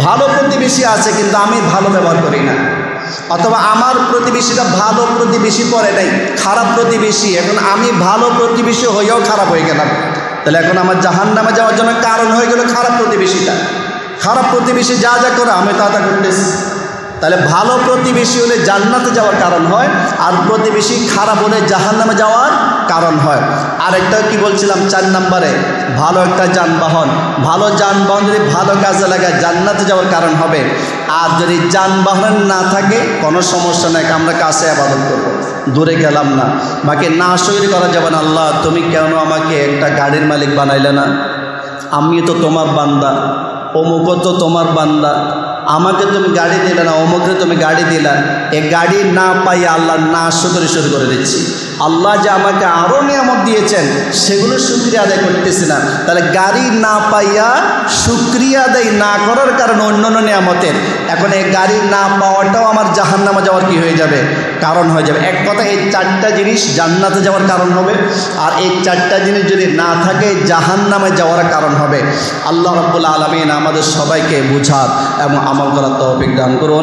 ভালো প্রতিবেশী আছে কিন্তু আমি ভালো ব্যবহার করি না, অথবা আমার প্রতিবেশীটা ভালো প্রতিবেশী পড়ে নাই, খারাপ প্রতিবেশী, এখন আমি ভালো প্রতিবেশী হয়েও খারাপ হয়ে গেলাম, তাহলে এখন আমার জাহান্নামে যাওয়ার জন্য কারণ হয়ে গেল খারাপ প্রতিবেশীটা। খারাপ প্রতিবেশী যা যা করে আমি তা করতেছি, তাহলে ভালো প্রতিবেশী হলে জান্নাতে যাওয়ার কারণ হয়, আর প্রতিবেশী খারাপ হলে জাহান্নামে যাওয়ার কারণ হয়। আরেকটা কি বলছিলাম 4 নম্বরে, ভালো একটা যানবাহন, ভালো যানবাহন যদি ভালো কাজে লাগায় জান্নাতে যাওয়ার কারণ হবে। আর যদি যানবাহন না থাকে কোনো সমস্যা নাই, আমরা কাছে ইবাদত করব, দূরে গেলাম না। বাকি না শরীর করা যাবে না, আল্লাহ তুমি কেন আমাকে একটা গাড়ির মালিক বানাইলে না, আমি তো তোমার বান্দা, অমুকও তো তোমার বান্দা, আমাকে তুমি গাড়ি দিলে না, অমুকরে তুমি গাড়ি দিলা। এ গাড়ি না পাই আল্লাহ না শুকর শুরু করে দিচ্ছি। আল্লাহ যে আমাকে আরও নিয়ামত দিয়েছেন সেগুলো শুকরিয়া আদায় করতেছি না। তাহলে গাড়ি না পাইয়া শুকরিয়া আদায় না করার কারণে অন্য অন্য নিয়ামতের, এখন এই গাড়ি না পাওয়াটাও আমার জাহান্নামে যাওয়ার কি হয়ে যাবে, কারণ হয়ে যাবে। এক কথা এই 4টা জিনিস জান্নাতে যাওয়ার কারণ হবে, আর এই 4টা জিনিস যদি না থাকে জাহান্নামে যাওয়ার কারণ হবে। আল্লাহ রাব্বুল আলামিন আমাদের সবাইকে বুঝার এবং আমল করার তৌফিক দান করুন।